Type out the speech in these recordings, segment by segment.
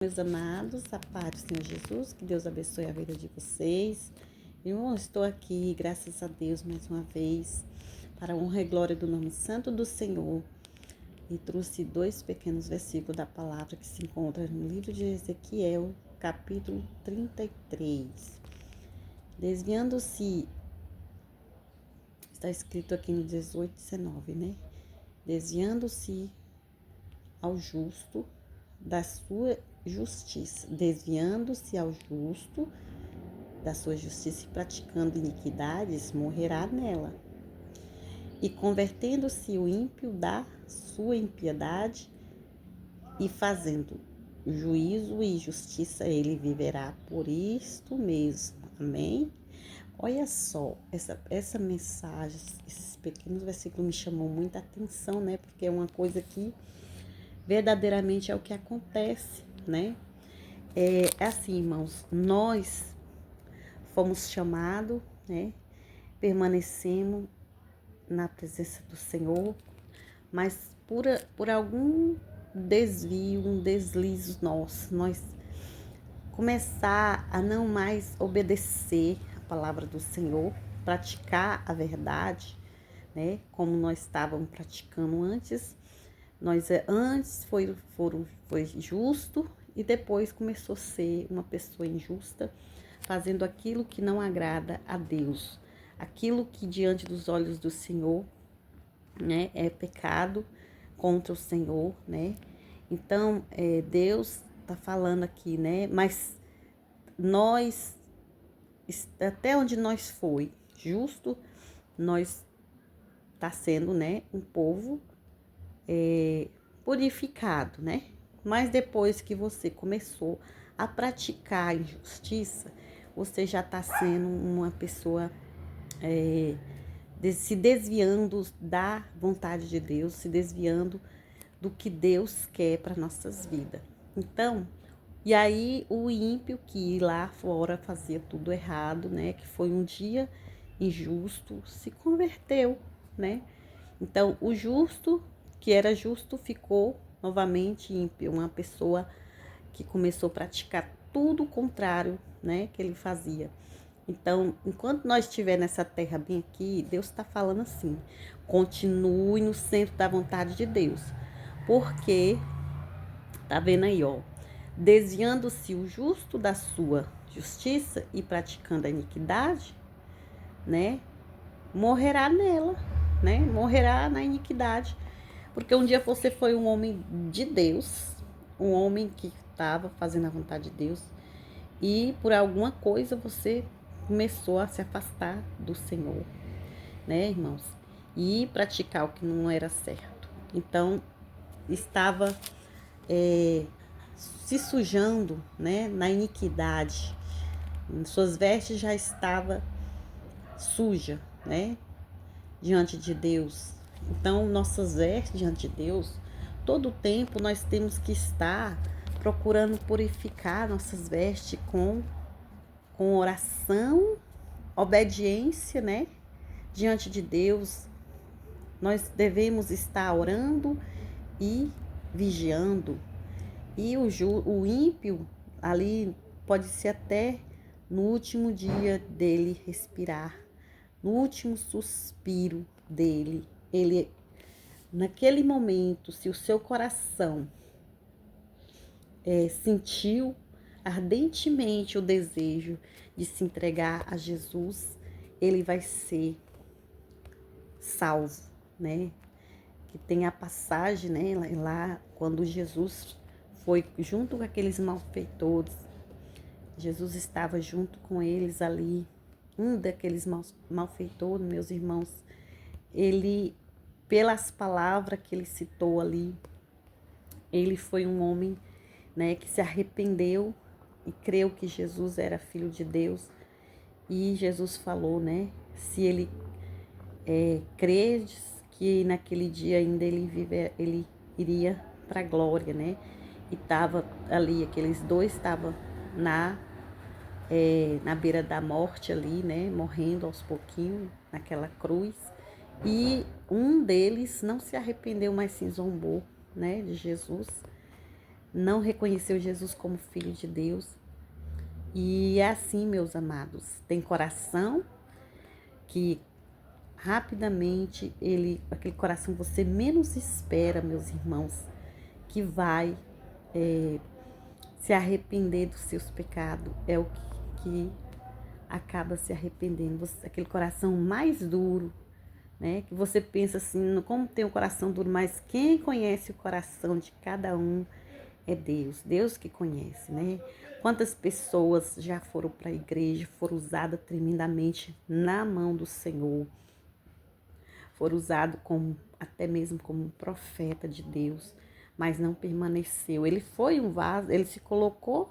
Meus amados, a paz do Senhor Jesus, que Deus abençoe a vida de vocês. Eu estou aqui, graças a Deus, mais uma vez, para a honra e glória do nome santo do Senhor. E trouxe dois pequenos versículos da palavra que se encontra no livro de Ezequiel, capítulo 33. Desviando-se, está escrito aqui no 18 e 19, né? Desviando-se ao justo da sua justiça, desviando-se ao justo da sua justiça e praticando iniquidades, morrerá nela. E convertendo-se o ímpio da sua impiedade e fazendo juízo e justiça, ele viverá por isto mesmo. Amém? Olha só, essa mensagem, esses pequenos versículos me chamou muita atenção, né? Porque é uma coisa que verdadeiramente é o que acontece, né? É assim, irmãos, nós fomos chamados, né? Permanecemos na presença do Senhor, mas por algum desvio, um deslize nosso, nós começar a não mais obedecer a palavra do Senhor, praticar a verdade, né? Como nós estávamos praticando antes. Nós antes foi justo e depois começou a ser uma pessoa injusta, fazendo aquilo que não agrada a Deus, aquilo que diante dos olhos do Senhor, né, é pecado contra o Senhor, né? Então, Deus está falando aqui, né? Mas nós, até onde nós foi justo, nós está sendo, né, um povo purificado, né? Mas depois que você começou a praticar a injustiça, você já está sendo uma pessoa se desviando da vontade de Deus, se desviando do que Deus quer para nossas vidas. Então, e aí o ímpio que lá fora fazia tudo errado, né? Que foi um dia injusto, se converteu, né? Então, o justo, que era justo, ficou novamente ímpio, uma pessoa que começou a praticar tudo o contrário, né, que ele fazia. Então, enquanto nós estivermos nessa terra bem aqui, Deus está falando assim: continue no centro da vontade de Deus, porque tá vendo aí, ó, desviando-se o justo da sua justiça e praticando a iniquidade, né, morrerá nela, né? Morrerá na iniquidade. Porque um dia você foi um homem de Deus, um homem que estava fazendo a vontade de Deus, e por alguma coisa você começou a se afastar do Senhor, né, irmãos? E praticar o que não era certo. Então, estava se sujando, né, na iniquidade. Suas vestes já estavam sujas, né? Diante de Deus. Então, nossas vestes diante de Deus, todo o tempo nós temos que estar procurando purificar nossas vestes com oração, obediência, né? Diante de Deus, nós devemos estar orando e vigiando. E o ímpio ali pode ser até no último dia dele respirar, no último suspiro dele, ele, naquele momento, se o seu coração sentiu ardentemente o desejo de se entregar a Jesus, ele vai ser salvo, né? Que tem a passagem, né, lá quando Jesus foi junto com aqueles malfeitores, Jesus estava junto com eles ali. Um daqueles malfeitores, meus irmãos, ele, pelas palavras que ele citou ali, ele foi um homem, né, que se arrependeu e creu que Jesus era filho de Deus. E Jesus falou, né, se ele credes que naquele dia ainda ele iria para a glória, né? E estava ali, aqueles dois estavam na beira da morte ali, né, morrendo aos pouquinhos naquela cruz, e um deles não se arrependeu, mas se zombou, né, de Jesus, não reconheceu Jesus como Filho de Deus. E é assim, meus amados, tem coração que rapidamente aquele coração que você menos espera, meus irmãos, que vai se arrepender dos seus pecados, é o que acaba se arrependendo. Aquele coração mais duro, né? Que você pensa assim, como tem o coração duro, mas quem conhece o coração de cada um é Deus, Deus que conhece, né? Quantas pessoas já foram para a igreja, foram usadas tremendamente na mão do Senhor, foram usados até mesmo como um profeta de Deus, mas não permaneceu. Ele foi um vaso, ele se colocou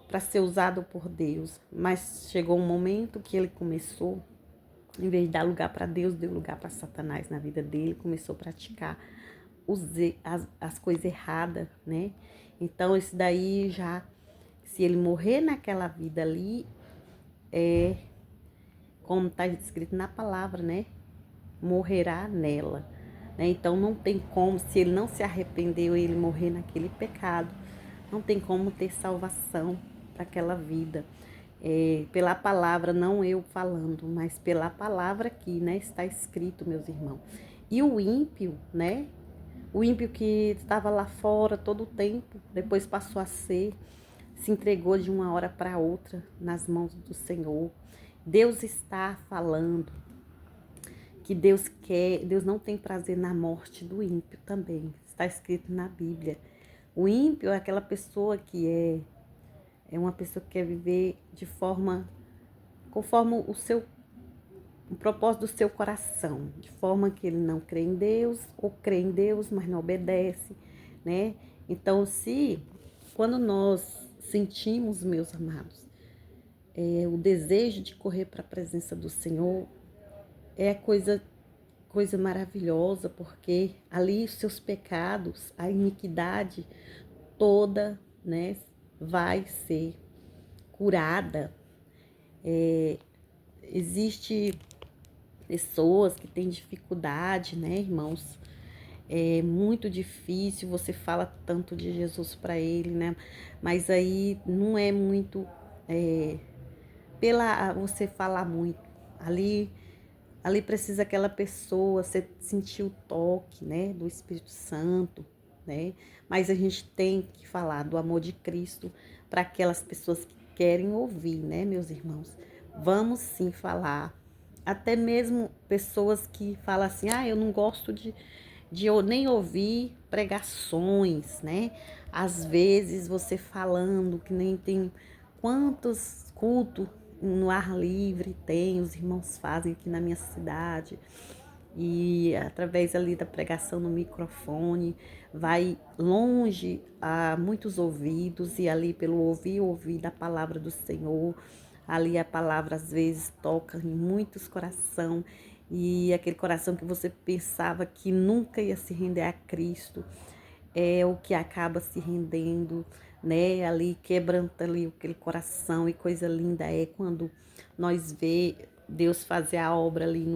para ser usado por Deus, mas chegou um momento que ele começou, em vez de dar lugar para Deus, deu lugar para Satanás na vida dele, começou a praticar as coisas erradas, né? Então, esse daí já, se ele morrer naquela vida ali, como está escrito na palavra, né? Morrerá nela, né? Então, não tem como, se ele não se arrependeu e ele morrer naquele pecado, não tem como ter salvação para aquela vida. Pela palavra, não eu falando, mas pela palavra aqui, né? Está escrito, meus irmãos. E o ímpio, né? O ímpio que estava lá fora todo o tempo, depois passou a se entregou de uma hora para outra nas mãos do Senhor. Deus está falando que Deus não tem prazer na morte do ímpio também. Está escrito na Bíblia. O ímpio é aquela pessoa que é uma pessoa que quer viver de forma conforme o propósito do seu coração, de forma que ele não crê em Deus, ou crê em Deus, mas não obedece, né? Então, quando nós sentimos, meus amados, o desejo de correr para a presença do Senhor, é coisa maravilhosa, porque ali os seus pecados, a iniquidade toda, né, vai ser curada. Existe pessoas que têm dificuldade, né, irmãos? É muito difícil, você fala tanto de Jesus para ele, né? Mas aí não é muito pela você falar muito. Ali precisa aquela pessoa, você sentir o toque, né, do Espírito Santo, né? Mas a gente tem que falar do amor de Cristo para aquelas pessoas que querem ouvir, né, meus irmãos? Vamos sim falar. Até mesmo pessoas que falam assim, eu não gosto de nem ouvir pregações, né? Às vezes você falando que nem tem quantos cultos no ar livre tem, os irmãos fazem aqui na minha cidade, e através ali da pregação no microfone, vai longe a muitos ouvidos, e ali pelo ouvir da palavra do Senhor, ali a palavra às vezes toca em muitos corações, e aquele coração que você pensava que nunca ia se render a Cristo, é o que acaba se rendendo, né? Ali quebranta ali aquele coração, e coisa linda é quando nós vê Deus fazer a obra ali,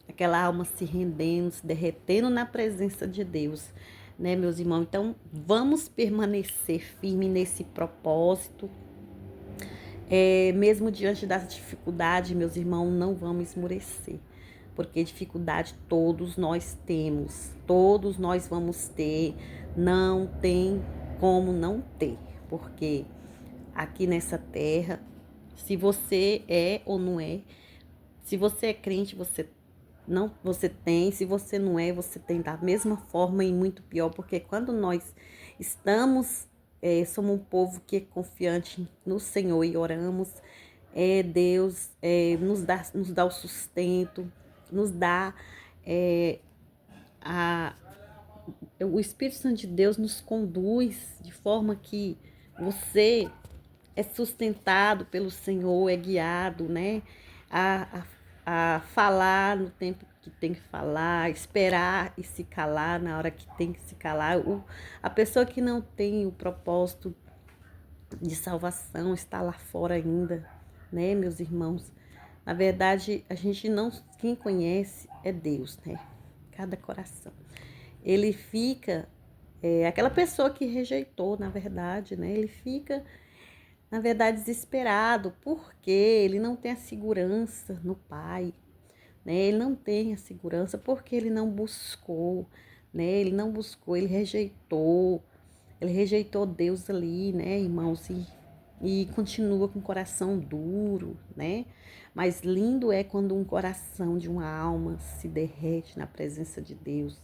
aquela alma se rendendo, se derretendo na presença de Deus, né, meus irmãos? Então, vamos permanecer firme nesse propósito. Mesmo diante das dificuldades, meus irmãos, não vamos esmorecer, porque dificuldade todos nós temos, todos nós vamos ter, não tem como não ter, porque aqui nessa terra, se você é ou não é, se você é crente, você tem, se você não é, você tem da mesma forma e muito pior, porque quando nós estamos somos um povo que é confiante no Senhor e oramos, Deus nos dá o sustento, nos dá o Espírito Santo de Deus nos conduz de forma que você é sustentado pelo Senhor, é guiado, né? A falar no tempo que tem que falar, esperar e se calar na hora que tem que se calar. A pessoa que não tem o propósito de salvação está lá fora ainda, né, meus irmãos? Na verdade, a gente não, quem conhece é Deus, né? Cada coração. Ele fica aquela pessoa que rejeitou, na verdade, né? Ele fica, na verdade, desesperado, porque ele não tem a segurança no Pai, né? Ele não tem a segurança porque ele não buscou, né? Ele não buscou, ele rejeitou Deus ali, né, irmãos? E continua com o coração duro, né? Mas lindo é quando um coração de uma alma se derrete na presença de Deus.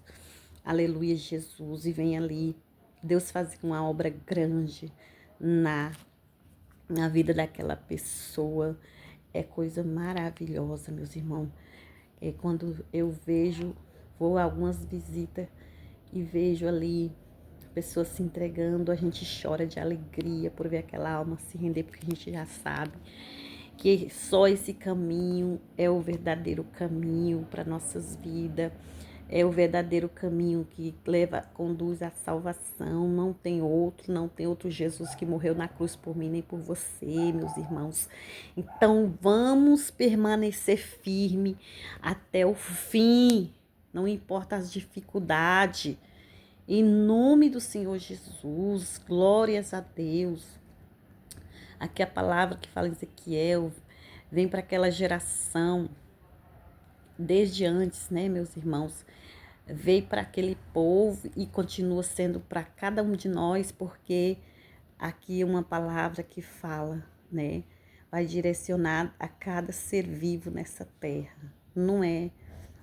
Aleluia, Jesus. E vem ali Deus fazer uma obra grande na, na vida daquela pessoa. É coisa maravilhosa, meus irmãos. É quando eu vejo, vou a algumas visitas e vejo ali pessoas se entregando, a gente chora de alegria por ver aquela alma se render, porque a gente já sabe que só esse caminho é o verdadeiro caminho para nossas vidas. É o verdadeiro caminho que leva, conduz à salvação. Não tem outro Jesus que morreu na cruz por mim nem por você, meus irmãos. Então vamos permanecer firme até o fim. Não importa as dificuldades. Em nome do Senhor Jesus, glórias a Deus. Aqui a palavra que fala em Ezequiel vem para aquela geração, desde antes, né, meus irmãos? Veio para aquele povo e continua sendo para cada um de nós, porque aqui é uma palavra que fala, né? Vai direcionar a cada ser vivo nessa terra. Não é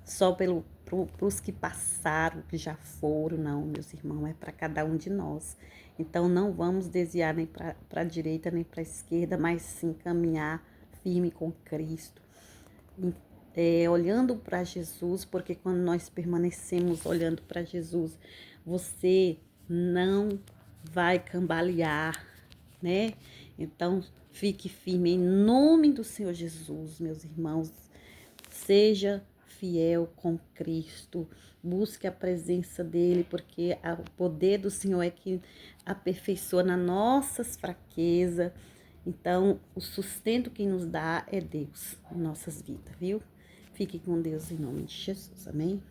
só para os que passaram, que já foram, não, meus irmãos, é para cada um de nós. Então não vamos desviar nem para a direita nem para a esquerda, mas sim caminhar firme com Cristo, olhando para Jesus, porque quando nós permanecemos olhando para Jesus, você não vai cambalear, né? Então, fique firme em nome do Senhor Jesus, meus irmãos. Seja fiel com Cristo. Busque a presença dele, porque o poder do Senhor é que aperfeiçoa nas nossas fraquezas. Então, o sustento que nos dá é Deus em nossas vidas, viu? Fique com Deus em nome de Jesus. Amém?